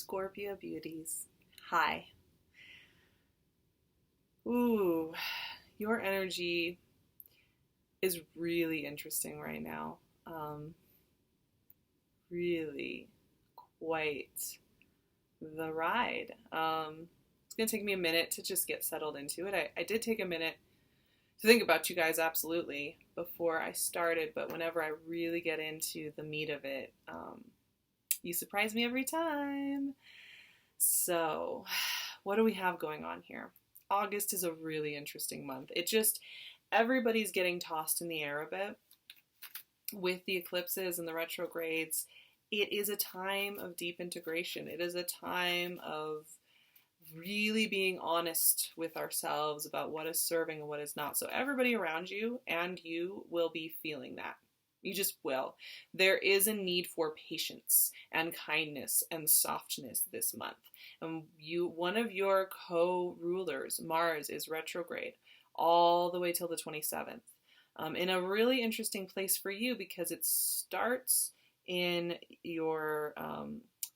Scorpio beauties. Hi. Ooh, your energy is really interesting right now. Really quite the ride. It's going to take me a minute to just get settled into it. I did take a minute to think about you guys, absolutely, before I started, but whenever I really get into the meat of it, you surprise me every time. So, what do we have going on here? August is a really interesting month. Everybody's getting tossed in the air a bit with the eclipses and the retrogrades. It is a time of deep integration. It is a time of really being honest with ourselves about what is serving and what is not. So everybody around you and you will be feeling that. You just will. There is a need for patience and kindness and softness this month. And one of your co-rulers, Mars, is retrograde all the way till the 27th. In a really interesting place for you because it starts in your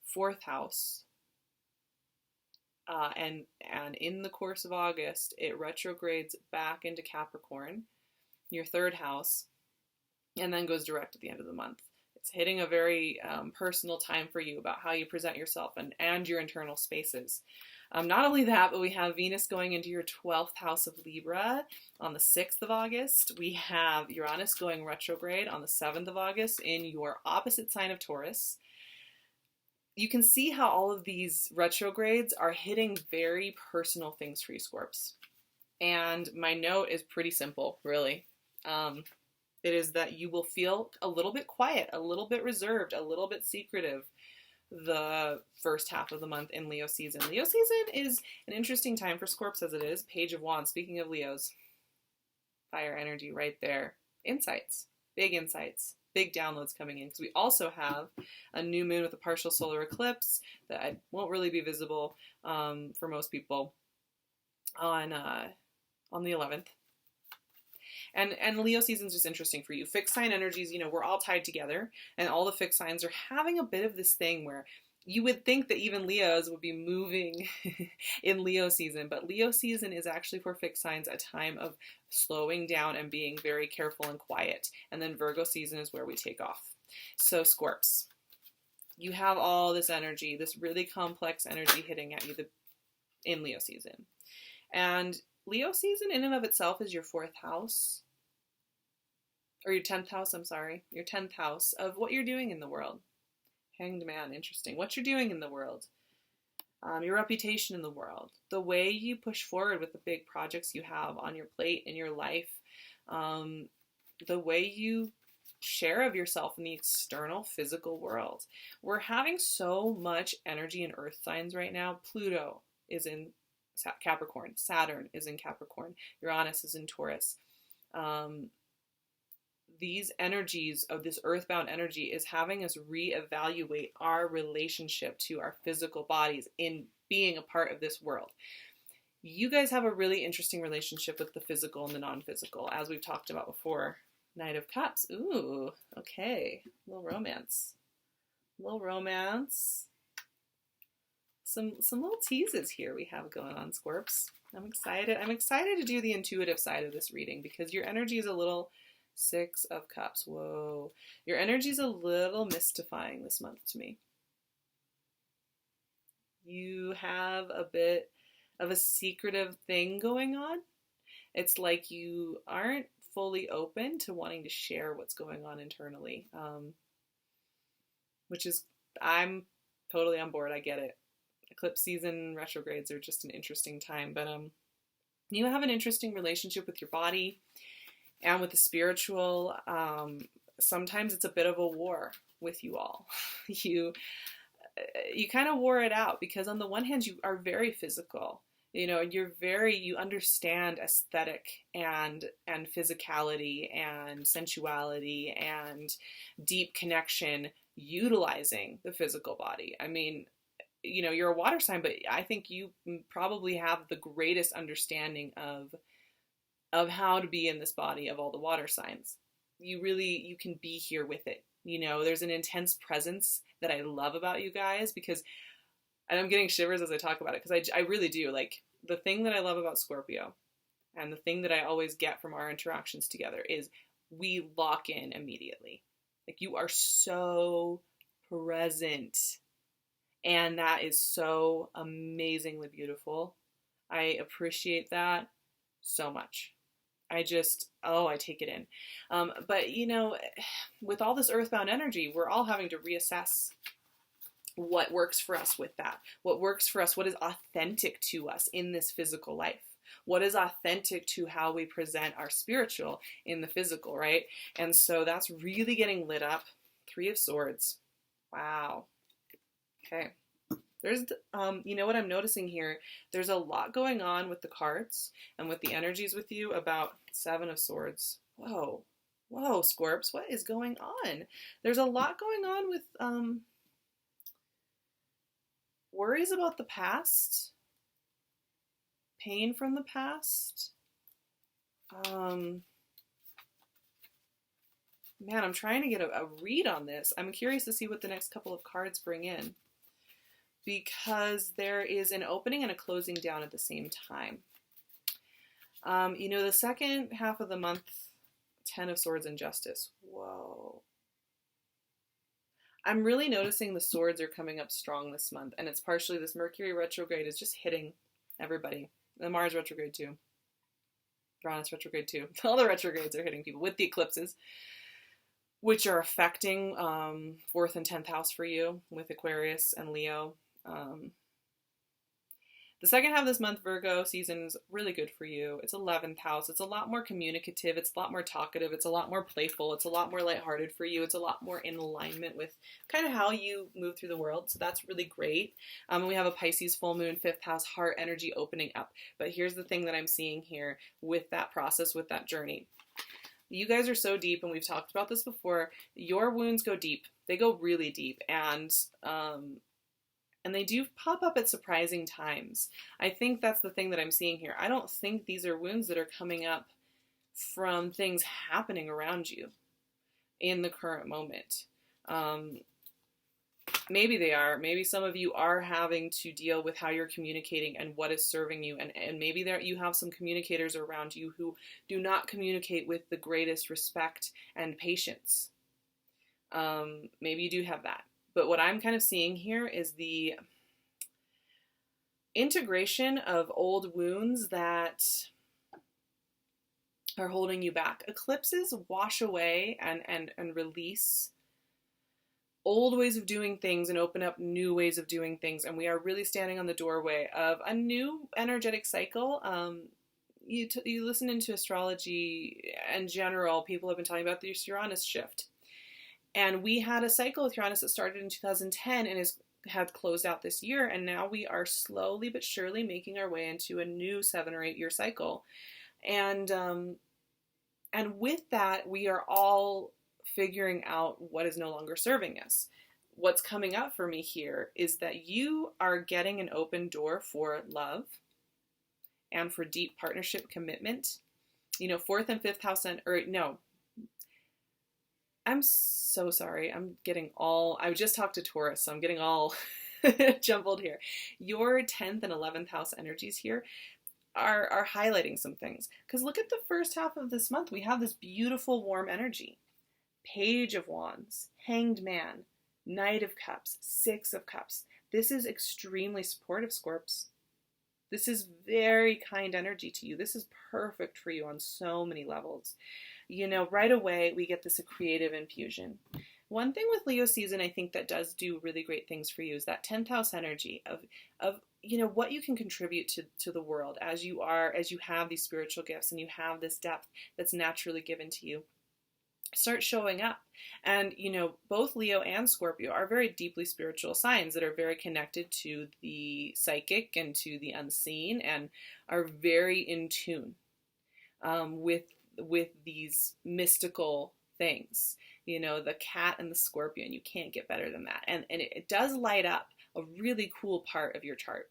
fourth house. And in the course of August, it retrogrades back into Capricorn, your third house, and then goes direct at the end of the month. It's hitting a very personal time for you about how you present yourself and your internal spaces. Not only that, but we have Venus going into your 12th house of Libra on the 6th of August. We have Uranus going retrograde on the 7th of August in your opposite sign of Taurus. You can see how all of these retrogrades are hitting very personal things for you, Scorps. And my note is pretty simple, really. It is that you will feel a little bit quiet, a little bit reserved, a little bit secretive the first half of the month in Leo season. Leo season is an interesting time for Scorps as it is. Page of Wands, speaking of Leos, fire energy right there. Insights, big downloads coming in because we also have a new moon with a partial solar eclipse that won't really be visible for most people on the 11th. And Leo season is just interesting for you. Fixed sign energies, we're all tied together, and all the fixed signs are having a bit of this thing where you would think that even Leos would be moving in Leo season, but Leo season is actually for fixed signs a time of slowing down and being very careful and quiet. And then Virgo season is where we take off. So Scorps, you have all this energy, this really complex energy hitting at you in Leo season. And Leo season in and of itself is your fourth house, or your 10th house, your 10th house of what you're doing in the world. Hanged Man, interesting. What you're doing in the world, your reputation in the world, the way you push forward with the big projects you have on your plate in your life, the way you share of yourself in the external physical world. We're having so much energy in earth signs right now. Pluto is in Capricorn, Saturn is in Capricorn, Uranus is in Taurus. These energies of this earthbound energy is having us reevaluate our relationship to our physical bodies in being a part of this world. You guys have a really interesting relationship with the physical and the non-physical, as we've talked about before. Knight of Cups. Ooh, okay. A little romance. Some little teases here we have going on, Scorps. I'm excited. I'm excited to do the intuitive side of this reading because your energy is a little Six of Cups. Whoa. Your energy is a little mystifying this month to me. You have a bit of a secretive thing going on. It's like you aren't fully open to wanting to share what's going on internally, which is, I'm totally on board. I get it. Eclipse season, retrogrades are just an interesting time, but you have an interesting relationship with your body and with the spiritual. Sometimes it's a bit of a war with you all. You kind of war it out because on the one hand you are very physical. You understand aesthetic and physicality and sensuality and deep connection utilizing the physical body. I mean, you're a water sign, but I think you probably have the greatest understanding of how to be in this body of all the water signs. You can be here with it. There's an intense presence that I love about you guys because And I'm getting shivers as I talk about it, because I really do. Like, the thing that I love about Scorpio, and the thing that I always get from our interactions together, is we lock in immediately. Like, you are so present. And that is so amazingly beautiful. I appreciate that so much. I take it in. But, with all this earthbound energy, we're all having to reassess what works for us with that. What works for us, what is authentic to us in this physical life. What is authentic to how we present our spiritual in the physical, right? And so that's really getting lit up. 3 of Swords. Wow. Okay. There's, what I'm noticing here, there's a lot going on with the cards and with the energies with you about 7 of Swords. Whoa, Scorps, what is going on? There's a lot going on with worries about the past, pain from the past. Man, I'm trying to get a read on this. I'm curious to see what the next couple of cards bring in, because there is an opening and a closing down at the same time. The second half of the month, 10 of Swords and Justice. Whoa. I'm really noticing the swords are coming up strong this month, and it's partially this Mercury retrograde is just hitting everybody. The Mars retrograde too. Uranus retrograde too. All the retrogrades are hitting people with the eclipses, which are affecting 4th and 10th house for you with Aquarius and Leo. The second half of this month, Virgo season, is really good for you. It's 11th house. It's a lot more communicative. It's a lot more talkative. It's a lot more playful. It's a lot more lighthearted for you. It's a lot more in alignment with kind of how you move through the world. So that's really great. We have a Pisces full moon, 5th house, heart energy opening up. But here's the thing that I'm seeing here with that process, with that journey. You guys are so deep, and we've talked about this before. Your wounds go deep. They go really deep. And they do pop up at surprising times. I think that's the thing that I'm seeing here. I don't think these are wounds that are coming up from things happening around you in the current moment. Maybe they are. Maybe some of you are having to deal with how you're communicating and what is serving you. And maybe you have some communicators around you who do not communicate with the greatest respect and patience. Maybe you do have that. But what I'm kind of seeing here is the integration of old wounds that are holding you back. Eclipses wash away and release old ways of doing things and open up new ways of doing things. And we are really standing on the doorway of a new energetic cycle. You listen into astrology in general, people have been talking about this Uranus shift. And we had a cycle with Uranus that started in 2010 and had closed out this year. And now we are slowly but surely making our way into a new 7 or 8 year cycle. And with that, we are all figuring out what is no longer serving us. What's coming up for me here is that you are getting an open door for love and for deep partnership commitment. 4th and 5th house, I'm so sorry. I just talked to Taurus, so I'm getting all jumbled here. Your 10th and 11th house energies here are highlighting some things. Because look at the first half of this month. We have this beautiful, warm energy. Page of Wands, Hanged Man, Knight of Cups, 6 of Cups. This is extremely supportive, Scorps. This is very kind energy to you. This is perfect for you on so many levels. Right away, we get this creative infusion. One thing with Leo season, I think that does do really great things for you is that 10th house energy of what you can contribute to the world as you have these spiritual gifts and you have this depth that's naturally given to you. Start showing up. And, both Leo and Scorpio are very deeply spiritual signs that are very connected to the psychic and to the unseen and are very in tune with these mystical things. The cat and the scorpion, you can't get better than that. And it does light up a really cool part of your chart.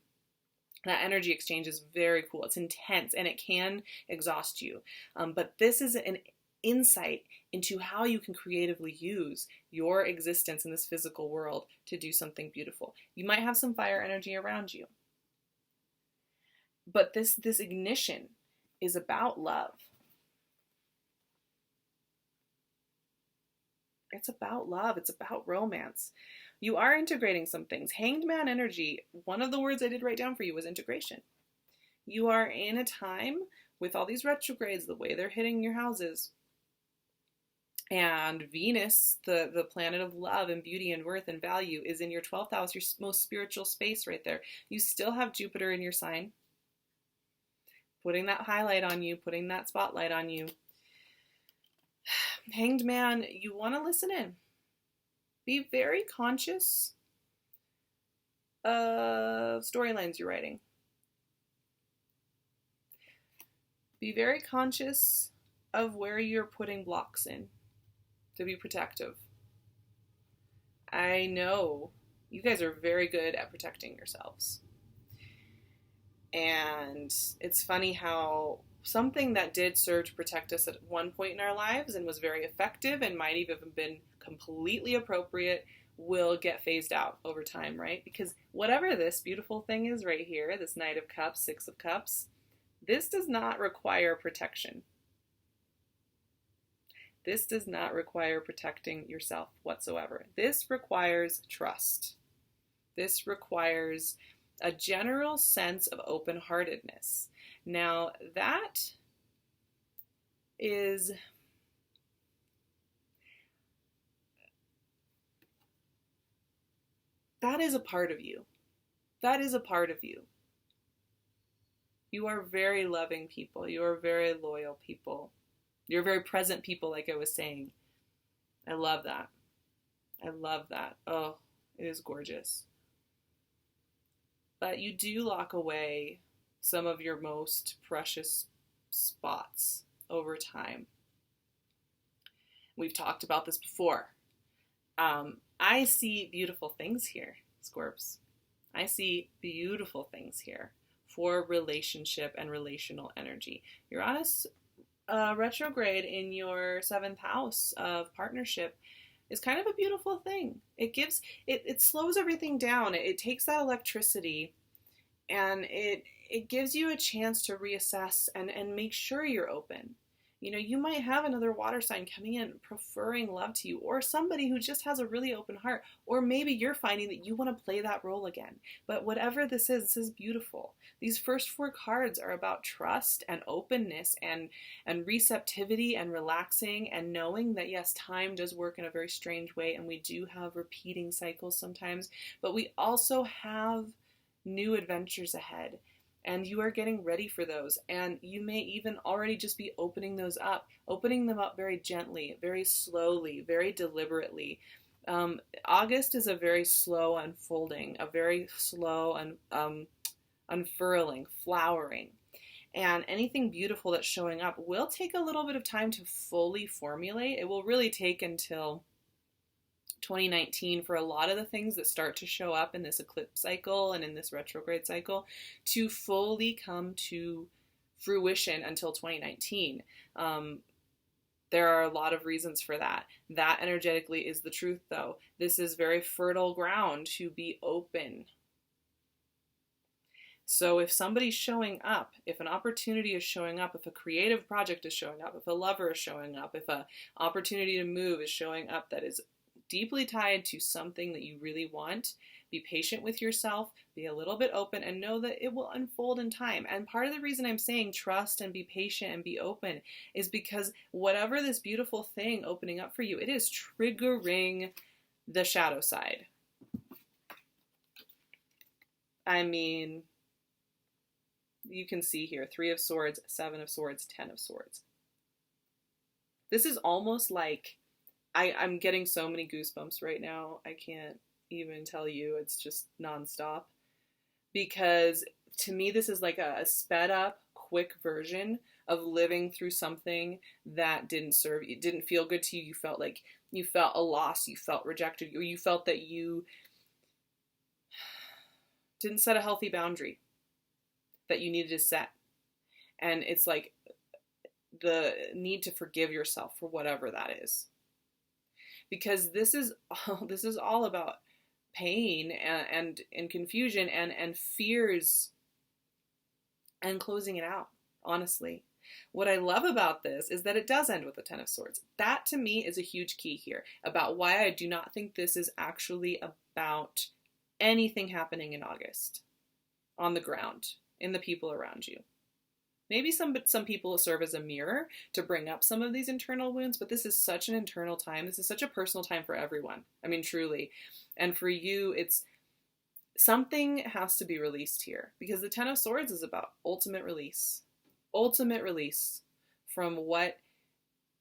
That energy exchange is very cool. It's intense and it can exhaust you. But this is insight into how you can creatively use your existence in this physical world to do something beautiful. You might have some fire energy around you. But this ignition is about love. It's about love. It's about romance. You are integrating some things. Hanged man energy, one of the words I did write down for you was integration. You are in a time with all these retrogrades, the way they're hitting your houses. And Venus, the planet of love and beauty and worth and value, is in your 12th house, your most spiritual space right there. You still have Jupiter in your sign, putting that highlight on you, putting that spotlight on you. Hanged man, you want to listen in. Be very conscious of storylines you're writing. Be very conscious of where you're putting blocks in to be protective. I know you guys are very good at protecting yourselves. And it's funny how something that did serve to protect us at one point in our lives and was very effective and might even have been completely appropriate will get phased out over time, right? Because whatever this beautiful thing is right here, this Knight of Cups, Six of Cups, this does not require protection. This does not require protecting yourself whatsoever. This requires trust. This requires a general sense of open-heartedness. Now, that is a part of you. That is a part of you. You are very loving people. You are very loyal people. You're very present people, like I was saying. I love that. I love that. Oh, it is gorgeous. But you do lock away some of your most precious spots over time. We've talked about this before. I see beautiful things here, Scorps. I see beautiful things here for relationship and relational energy. Uranus retrograde in your 7th house of partnership is kind of a beautiful thing. It slows everything down. It takes that electricity and it gives you a chance to reassess and make sure you're open. You know, you might have another water sign coming in preferring love to you, or somebody who just has a really open heart, or maybe you're finding that you want to play that role again. But whatever this is beautiful. These first 4 cards are about trust and openness and receptivity and relaxing and knowing that yes, time does work in a very strange way and we do have repeating cycles sometimes, but we also have new adventures ahead. And you are getting ready for those. And you may even already just be opening them up very gently, very slowly, very deliberately. August is a very slow unfolding, a very slow unfurling, flowering. And anything beautiful that's showing up will take a little bit of time to fully formulate. It will really take until 2019 for a lot of the things that start to show up in this eclipse cycle and in this retrograde cycle to fully come to fruition until 2019. There are a lot of reasons for that. That energetically is the truth, though. This is very fertile ground to be open. So if somebody's showing up, if an opportunity is showing up, if a creative project is showing up, if a lover is showing up, if an opportunity to move is showing up that is deeply tied to something that you really want, be patient with yourself, be a little bit open, and know that it will unfold in time. And part of the reason I'm saying trust and be patient and be open is because whatever this beautiful thing opening up for you, it is triggering the shadow side. I mean, you can see here, 3 of Swords, 7 of Swords, 10 of Swords. This is almost like I'm getting so many goosebumps right now. I can't even tell you. It's just nonstop. Because to me, this is like a sped up, quick version of living through something that didn't serve you, didn't feel good to you. You felt like you felt a loss, you felt rejected, or you felt that you didn't set a healthy boundary that you needed to set. And it's like the need to forgive yourself for whatever that is. Because this is all about pain and confusion and fears and closing it out, honestly. What I love about this is that it does end with the Ten of Swords. That to me is a huge key here about why I do not think this is actually about anything happening in August on the ground, in the people around you. Maybe some people serve as a mirror to bring up some of these internal wounds, but this is such an internal time. This is such a personal time for everyone. I mean, truly. And for you, it's something has to be released here, because the Ten of Swords is about ultimate release from what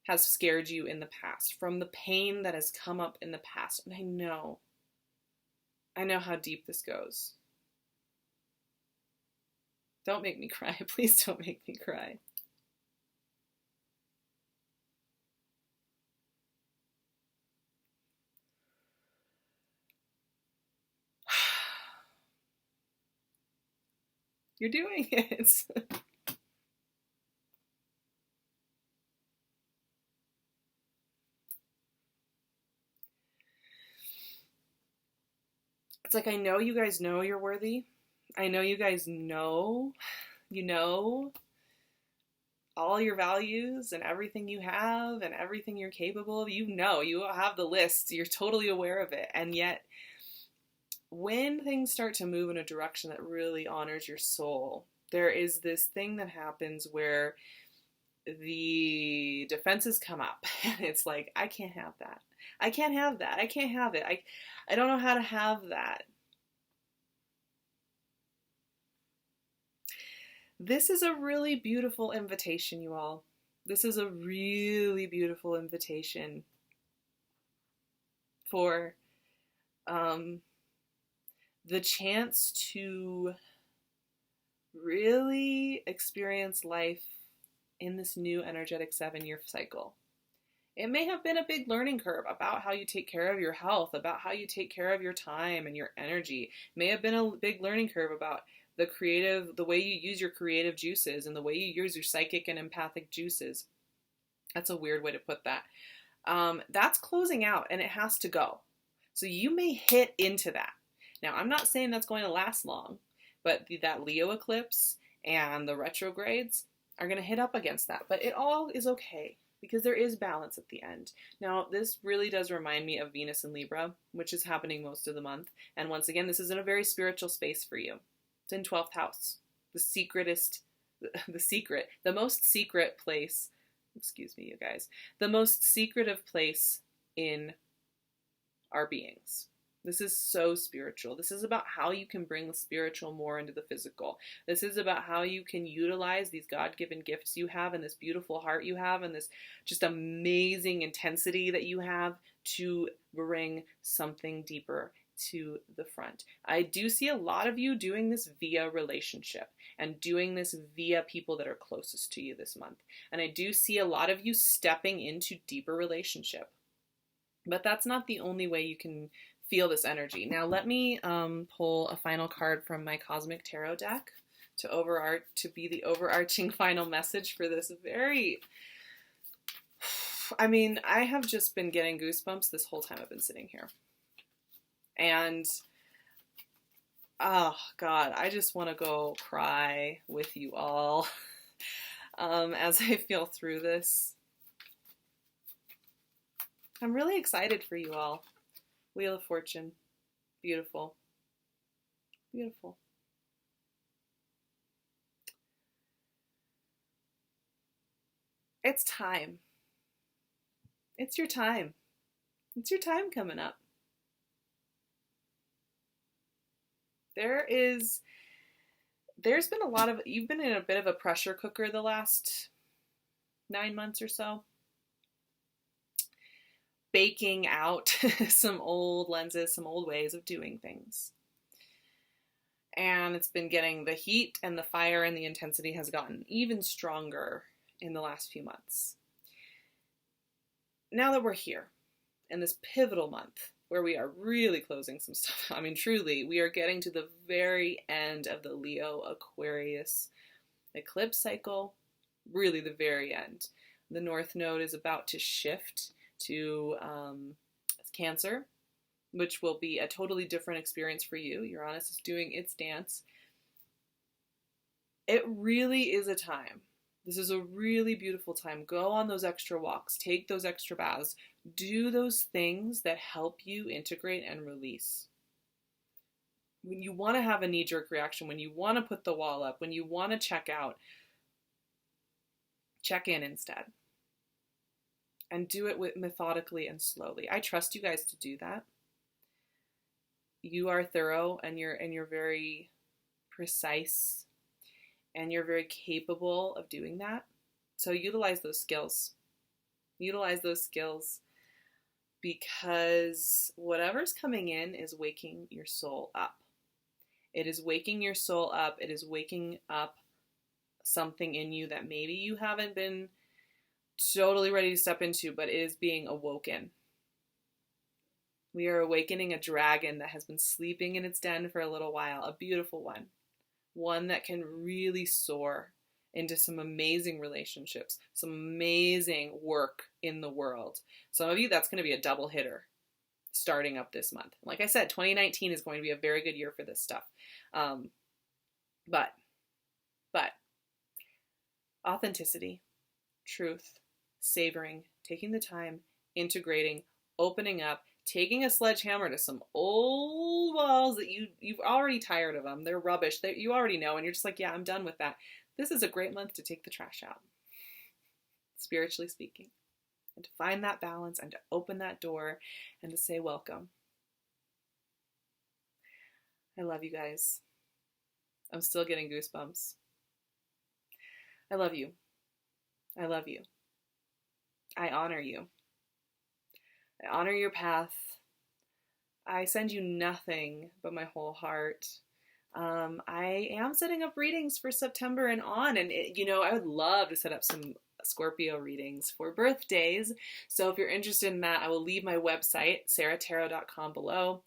has scared you in the past, from the pain that has come up in the past. And I know how deep this goes. Don't make me cry. Please don't make me cry. You're doing it. It's like, I know you guys know you're worthy. I know you guys know, all your values and everything you have and everything you're capable of. You have the list. You're totally aware of it. And yet, when things start to move in a direction that really honors your soul, there is this thing that happens where the defenses come up. And it's like, I can't have that. I can't have that. I can't have it. I don't know how to have that. This is a really beautiful invitation, you all. This is a really beautiful invitation for the chance to really experience life in this new energetic 7-year cycle. It may have been a big learning curve about how you take care of your health, about how you take care of your time and your energy. It may have been a big learning curve about the way you use your creative juices and the way you use your psychic and empathic juices. That's a weird way to put that. That's closing out, and it has to go. So you may hit into that. Now, I'm not saying that's going to last long, but that Leo eclipse and the retrogrades are going to hit up against that. But it all is okay, because there is balance at the end. Now, this really does remind me of Venus and Libra, which is happening most of the month. And once again, this is in a very spiritual space for you. It's in 12th house, the most secret place, excuse me, you guys, the most secretive place in our beings. This is so spiritual. This is about how you can bring the spiritual more into the physical. This is about how you can utilize these God-given gifts you have and this beautiful heart you have and this just amazing intensity that you have to bring something deeper to the front. I do see a lot of you doing this via relationship and doing this via people that are closest to you this month. And I do see a lot of you stepping into deeper relationship. But that's not the only way you can feel this energy. Now let me pull a final card from my Cosmic Tarot deck to be the overarching final message for this I have just been getting goosebumps this whole time I've been sitting here. And, oh God, I just want to go cry with you all as I feel through this. I'm really excited for you all. Wheel of Fortune. Beautiful. Beautiful. It's time. It's your time. It's your time coming up. There's been you've been in a bit of a pressure cooker the last 9 months or so. Baking out some old lenses, some old ways of doing things. And it's been getting the heat and the fire and the intensity has gotten even stronger in the last few months. Now that we're here in this pivotal month where we are really closing some stuff, I mean, truly, we are getting to the very end of the Leo Aquarius eclipse cycle. really the very end. The North Node is about to shift to Cancer, which will be a totally different experience for you. Uranus is doing its dance. It really is a time. This is a really beautiful time. Go on those extra walks, take those extra baths, do those things that help you integrate and release. When you want to have a knee-jerk reaction, when you want to put the wall up, when you want to check out, check in instead. And do it methodically and slowly. I trust you guys to do that. You are thorough and you're very precise and you're very capable of doing that. So utilize those skills. Utilize those skills because whatever's coming in is waking your soul up. It is waking your soul up. It is waking up something in you that maybe you haven't been totally ready to step into, but it is being awoken. We are awakening a dragon that has been sleeping in its den for a little while, a beautiful one. One that can really soar into some amazing relationships, some amazing work in the world. Some of you, that's going to be a double hitter starting up this month. Like I said, 2019 is going to be a very good year for this stuff. But authenticity, truth, savoring, taking the time, integrating, opening up, taking a sledgehammer to some old walls that you've already tired of them. They're rubbish. You already know, and you're just like, yeah, I'm done with that. This is a great month to take the trash out, spiritually speaking, and to find that balance and to open that door and to say welcome. I love you guys. I'm still getting goosebumps. I love you. I love you. I honor you. I honor your path. I send you nothing but my whole heart. I am setting up readings for September and on, and I would love to set up some Scorpio readings for birthdays. So if you're interested in that, I will leave my website, SARAHTAROT.com, below.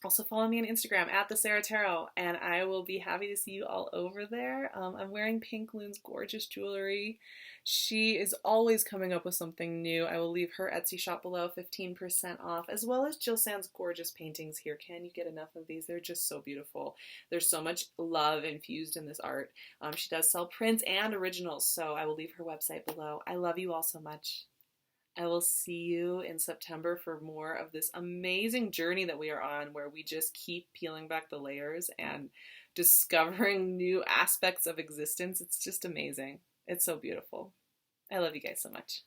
Also follow me on Instagram at @SARAHTAROT, and I will be happy to see you all over there. I'm wearing PinkLune's gorgeous jewelry. She is always coming up with something new. I will leave her Etsy shop below, 15% off, as well as Jill Sand's gorgeous paintings here. Can you get enough of these? They're just so beautiful. There's so much love infused in this art. She does sell prints and originals, so I will leave her website below. I love you all so much. I will see you in September for more of this amazing journey that we are on, where we just keep peeling back the layers and discovering new aspects of existence. It's just amazing. It's so beautiful. I love you guys so much.